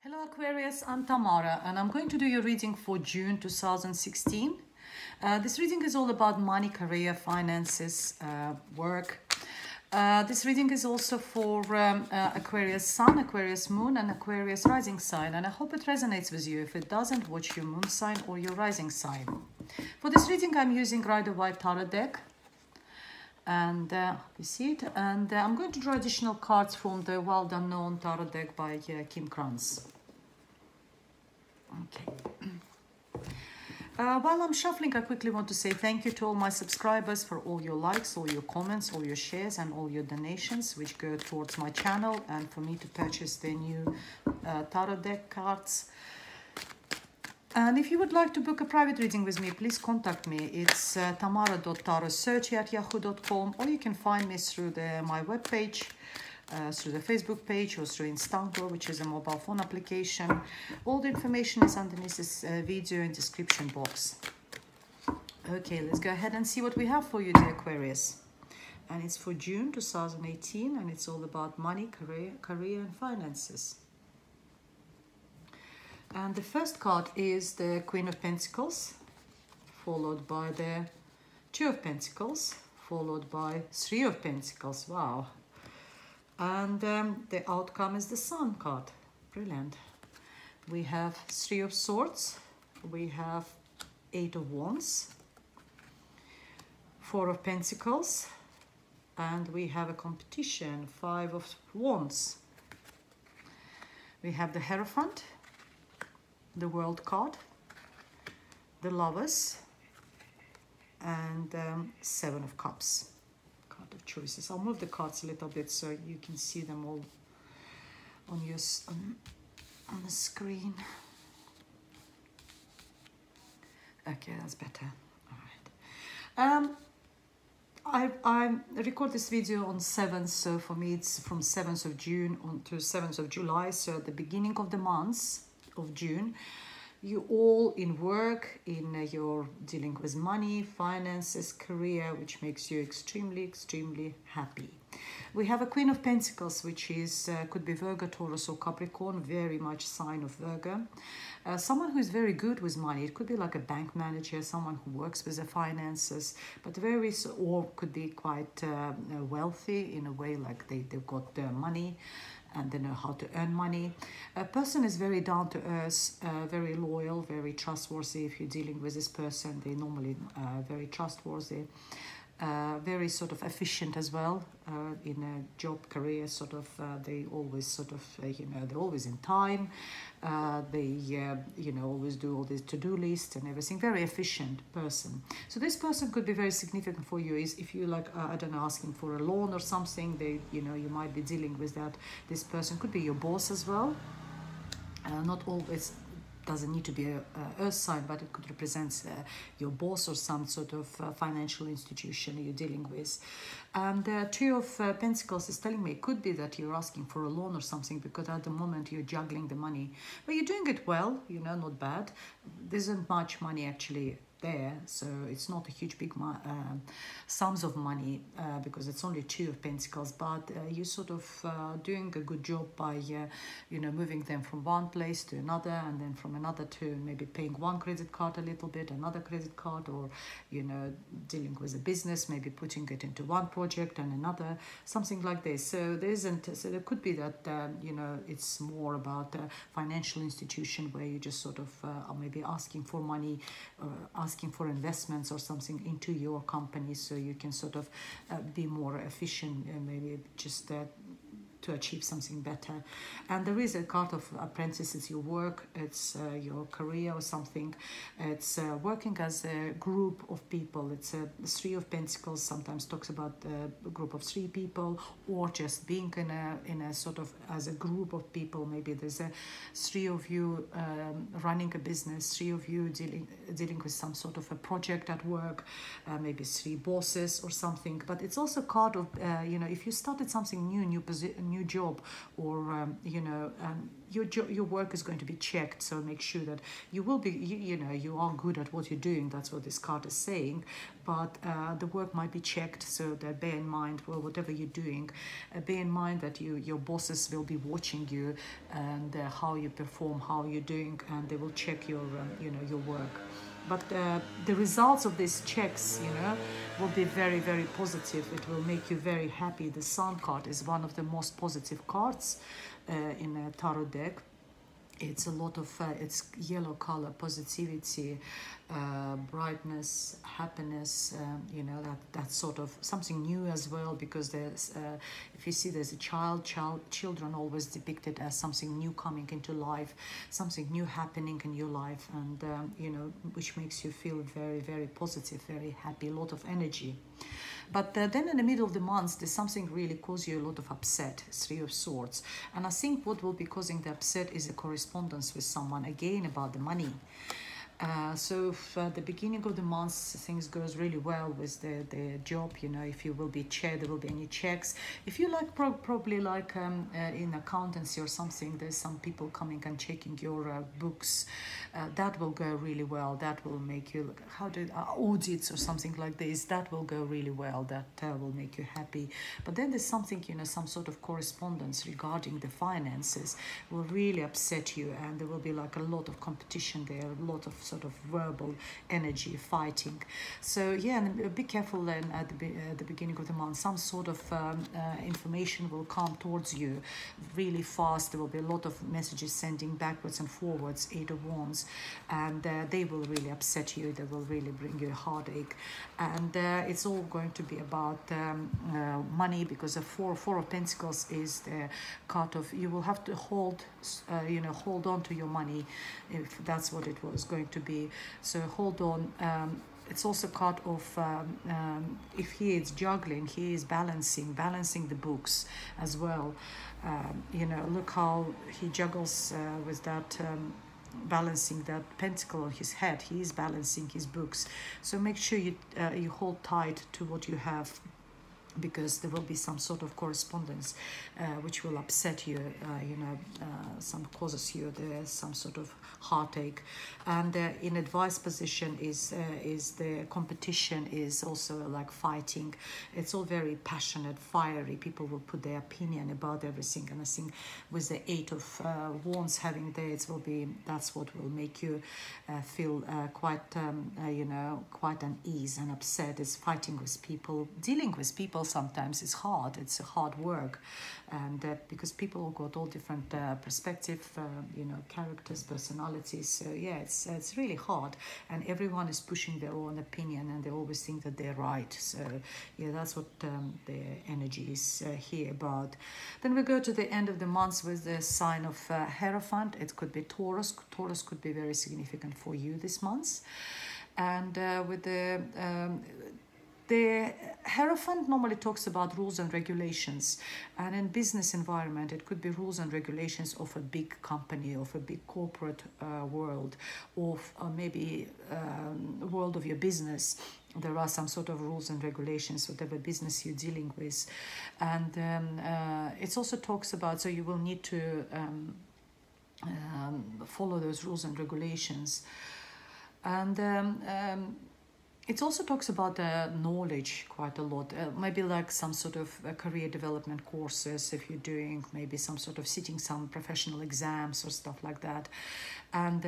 Hello Aquarius, I'm Tamara and I'm going to do your reading for June 2016. This reading is all about money, career, finances, work. This reading is also for Aquarius Sun, Aquarius Moon and Aquarius Rising sign, and I hope it resonates with you. If it doesn't, watch your moon sign or your rising sign. For this reading I'm using Rider-Waite Tarot deck. And you see it, and I'm going to draw additional cards from the Well Done Known Tarot deck by Kim Kranz. Okay. While I'm shuffling, I quickly want to say thank you to all my subscribers for all your likes, all your comments, all your shares and all your donations which go towards my channel and for me to purchase the new tarot deck cards. And if you would like to book a private reading with me, please contact me. It's tamara.tarotsearchy@yahoo.com, or you can find me through my webpage, through the Facebook page, or through Instango, which is a mobile phone application. All the information is underneath this video in description box. Okay, let's go ahead and see what we have for you, dear Aquarius. And it's for June 2018, and it's all about money, career and finances. And the first card is the Queen of Pentacles, followed by the Two of Pentacles, followed by Three of Pentacles. Wow. And the outcome is the Sun card. Brilliant. We have Three of Swords, we have Eight of Wands, Four of Pentacles, and we have a competition, Five of Wands. We have the Hierophant, the World card, the Lovers, and Seven of Cups. Card of choices. I'll move the cards a little bit so you can see them all on your on the screen. Okay, that's better. All right. I record this video on 7th, so for me it's from 7th of June on to 7th of July, so at the beginning of the months of June. You all in work, you're dealing with money, finances, career, which makes you extremely happy. We have a Queen of Pentacles, which is could be Virgo, Taurus or Capricorn, very much sign of Virgo. Someone who is very good with money. It could be like a bank manager, someone who works with the finances, but or could be quite wealthy in a way, like they've got money and they know how to earn money. A person is very down to earth, very loyal, very trustworthy. If you're dealing with this person, they normally very trustworthy, very sort of efficient as well in a job, career. Sort of they always sort of they're always in time. They always do all this to-do list and everything. Very efficient person. So this person could be very significant for you. Is if you like I don't know, asking for a loan or something, you might be dealing with that. This person could be your boss as well. Not always. Doesn't need to be a earth sign, but it could represent your boss or some sort of financial institution you're dealing with. And the Two of Pentacles is telling me it could be that you're asking for a loan or something, because at the moment you're juggling the money, but you're doing it well, not bad. There isn't much money actually there, so it's not a huge big sums of money because it's only Two of Pentacles, but you sort of doing a good job by moving them from one place to another, and then from another to maybe paying one credit card a little bit, another credit card, or dealing with a business, maybe putting it into one project and another, something like this. So there could be that it's more about a financial institution where you just sort of are maybe asking for money or asking for investments or something into your company, so you can sort of be more efficient and maybe just to achieve something better. And there is a card of apprentice. It's your work, it's your career or something. It's working as a group of people. It's a Three of Pentacles sometimes talks about a group of three people, or just being in a sort of as a group of people. Maybe there's three of you running a business, three of you dealing with some sort of a project at work, maybe three bosses or something. But it's also a card of if you started something new job, or your work is going to be checked, so make sure that you will be you are good at what you're doing. That's what this card is saying. but the work might be checked, so that bear in mind, well, whatever you're doing, bear in mind that your bosses will be watching you and how you perform, how you're doing, and they will check your your work. But the results of these checks, will be very, very positive. It will make you very happy. The Sun card is one of the most positive cards in a tarot deck. It's a lot of it's yellow color, positivity, brightness, happiness, that sort of something new as well, because there's if you see there's a children always depicted as something new coming into life, something new happening in your life, and which makes you feel very, very positive, very happy, a lot of energy. But then in the middle of the month, there's something really cause you a lot of upset, Three of Swords. And I think what will be causing the upset is a correspondence with someone, again, about the money. So at the beginning of the month, things goes really well with the job. If you will be checked, there will be any checks. If you like, probably like in accountancy or something, there's some people coming and checking your books. That will go really well. That will make you audits or something like this. That will go really well. That will make you happy. But then there's something, some sort of correspondence regarding the finances will really upset you, and there will be like a lot of competition there, a lot of sort of verbal energy, fighting. So yeah, and be careful then at the beginning of the month. Some sort of information will come towards you really fast. There will be a lot of messages sending backwards and forwards, Eight of Wands, and they will really upset you. They will really bring you a heartache, and it's all going to be about money, because the Four of Pentacles is the card of you will have to hold on to your money, if that's what it was going to be. So hold on. It's also card of if he is juggling, he is balancing the books as well. Look how he juggles with that. Balancing that pentacle on his head, he is balancing his books. So make sure you hold tight to what you have, because there will be some sort of correspondence which will upset you, some causes you some sort of heartache. And in advice position is the competition, is also like fighting. It's all very passionate, fiery. People will put their opinion about everything, and I think with the Eight of Wands having there, that's what will make you feel quite unease and upset. Is fighting with people, dealing with people sometimes is hard. It's a hard work, and because people got all different perspective, characters, personalities. So yeah, it's really hard, and everyone is pushing their own opinion, and they always think that they're right. So yeah, that's what the energy is here about. Then we go to the end of the month with the sign of Hierophant. It could be Taurus. Taurus could be very significant for you this month, and with the Hierophant normally talks about rules and regulations, and in business environment it could be rules and regulations of a big company, of a big corporate world, of maybe world of your business. There are some sort of rules and regulations, whatever business you're dealing with, and it also talks about, so you will need to follow those rules and regulations, and it also talks about knowledge quite a lot, maybe like some sort of career development courses if you're doing, maybe some sort of sitting some professional exams or stuff like that. And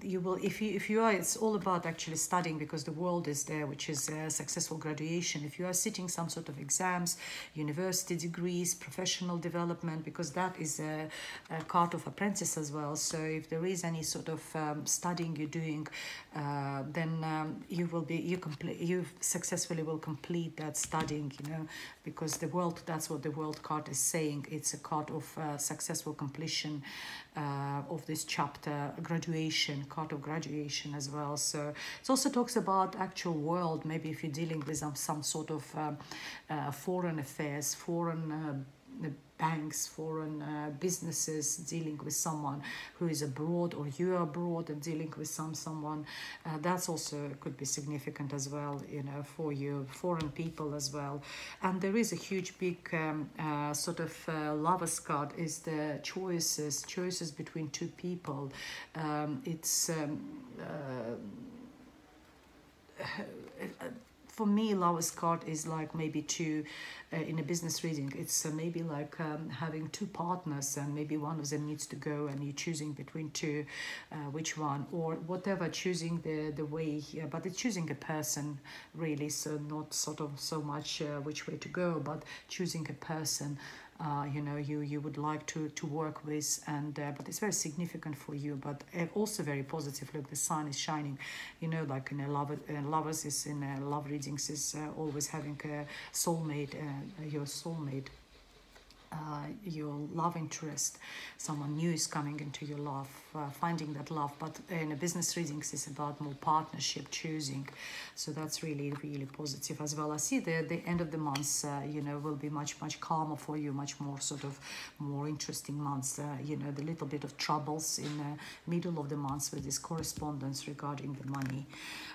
you will, if you are, it's all about actually studying, because the world is there, which is successful graduation. If you are sitting some sort of exams, university degrees, professional development, because that is a card of apprentice as well. So if there is any sort of studying you're doing, then you successfully will complete that studying, because the world, that's what the world card is saying. It's a card of successful completion of this chapter, graduation, card of graduation as well. So it also talks about actual world, maybe if you're dealing with some sort of foreign affairs, foreign banks, foreign businesses, dealing with someone who is abroad, or you are abroad and dealing with someone. That's also could be significant as well, for you, foreign people as well. And there is a huge big sort of lover's card, is the choices between two people. for me, Lover's card is like maybe two, in a business reading, it's maybe like having two partners, and maybe one of them needs to go and you're choosing between two, which one, or whatever, choosing the way, but it's choosing a person really, so not sort of so much which way to go, but choosing a person you know, you would like to work with, and but it's very significant for you, but also very positive. Look, the sun is shining, you know, like in a lovers is in love readings is always having a soulmate, your soulmate, your love interest, someone new is coming into your life, finding that love. But in a business readings is about more partnership, choosing, so that's really positive as well. I see the end of the month, you know, will be much calmer for you, much more sort of more interesting months. You know, the little bit of troubles in the middle of the month with this correspondence regarding the money.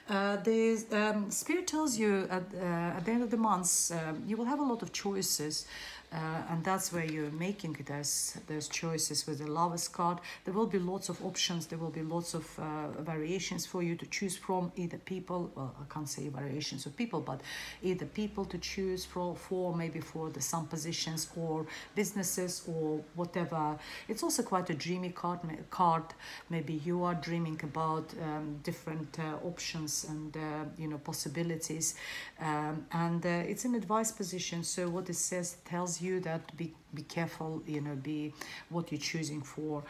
The spirit tells you at the end of the month you will have a lot of choices. And that's where you're making those choices with the Lover's card. There will be lots of options. There will be lots of variations for you to choose from. Either people, well, I can't say variations of people, but either people to choose for maybe for some positions, or businesses, or whatever. It's also quite a dreamy card. Maybe you are dreaming about different options and you know, possibilities. And it's an advice position. So what it says tells you that be careful, you know, be what you're choosing for,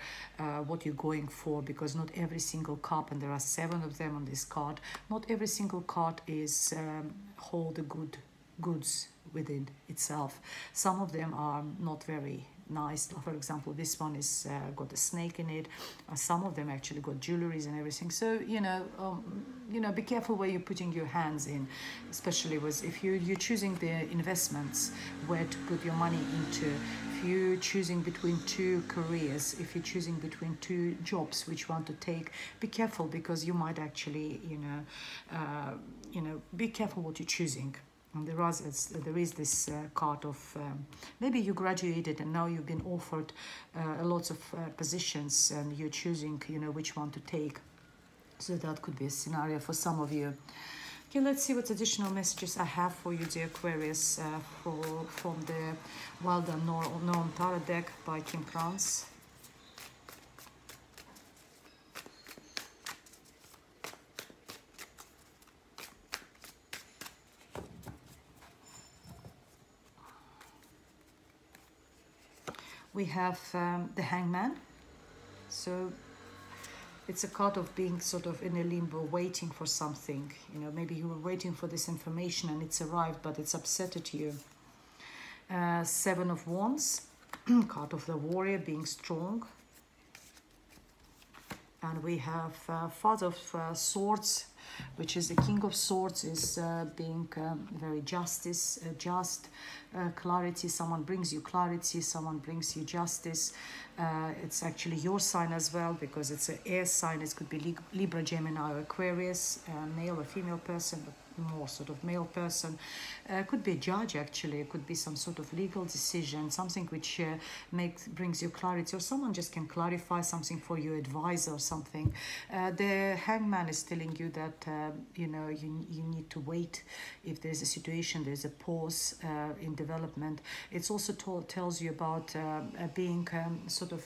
what you're going for, because not every single cup, and there are 7 of them on this card, not every single card is hold the goods within itself. Some of them are not very nice. For example, this one is got a snake in it. Some of them actually got jewelries and everything. So you know, be careful where you're putting your hands in, especially with if you're choosing the investments, where to put your money into. If you're choosing between 2 careers, if you're choosing between 2 jobs, which one to take, be careful, because you might actually, you know, be careful what you're choosing. And there is this card of maybe you graduated and now you've been offered lots of positions, and you're choosing, you know, which one to take. So that could be a scenario for some of you. Okay, let's see what additional messages I have for you, dear Aquarius, from the Well Done Known Tarot deck by Kim Krantz. We have the Hangman. So it's a card of being sort of in a limbo, waiting for something. You know, maybe you were waiting for this information and it's arrived, but it's upsetted you. 7 of Wands, card of the warrior, being strong. And we have Father of Swords, which is the King of Swords, is being very just, clarity. Someone brings you clarity, someone brings you justice. It's actually your sign as well, because it's an air sign. It could be Libra, Gemini, or Aquarius, male or female person, but more sort of male person. Could be a judge, actually. It could be some sort of legal decision, something which brings you clarity, or someone just can clarify something for you, advise or something. The Hangman is telling you that you know, you need to wait. If there's a situation, there's a pause in development. It's also tells you about being sort of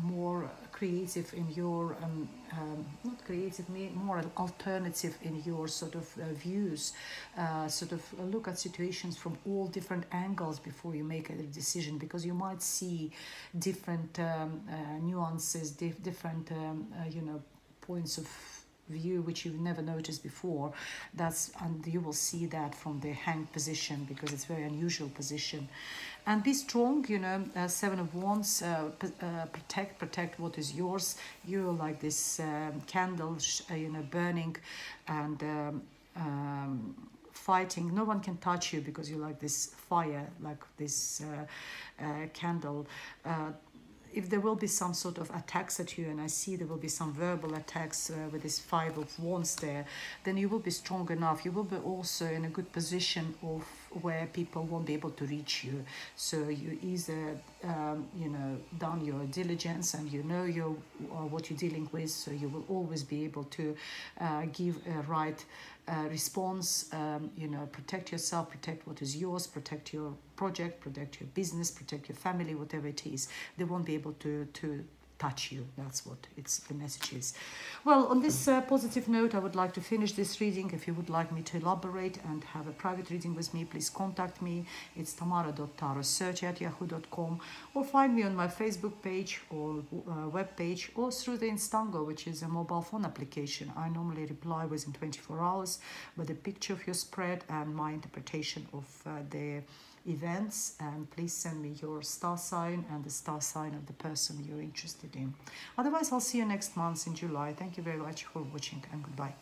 more creative in your not creative, more alternative in your sort of views, sort of look at situations from all different angles before you make a decision, because you might see different nuances, different you know, points of view which you've never noticed before. And you will see that from the hanged position, because it's a very unusual position. And be strong, you know. 7 of Wands, protect what is yours. You're like this candle, you know, burning and fighting. No one can touch you because you're like this fire, like this candle. If there will be some sort of attacks at you, and I see there will be some verbal attacks with this 5 of Wands there, then you will be strong enough. You will be also in a good position of where people won't be able to reach you. So you either, done your diligence and you know what you're dealing with, so you will always be able to give a right response. Protect yourself, protect what is yours, protect your project, protect your business, protect your family, whatever it is. They won't be able to touch you. That's what the message is. Well, on this positive note, I would like to finish this reading. If you would like me to elaborate and have a private reading with me, please contact me. It's tamara.tarotsearch@yahoo.com, or find me on my Facebook page or web page, or through the Instango, which is a mobile phone application. I normally reply within 24 hours with a picture of your spread and my interpretation of the events. And please send me your star sign and the star sign of the person you're interested in. Otherwise, I'll see you next month in July. Thank you very much for watching, and goodbye.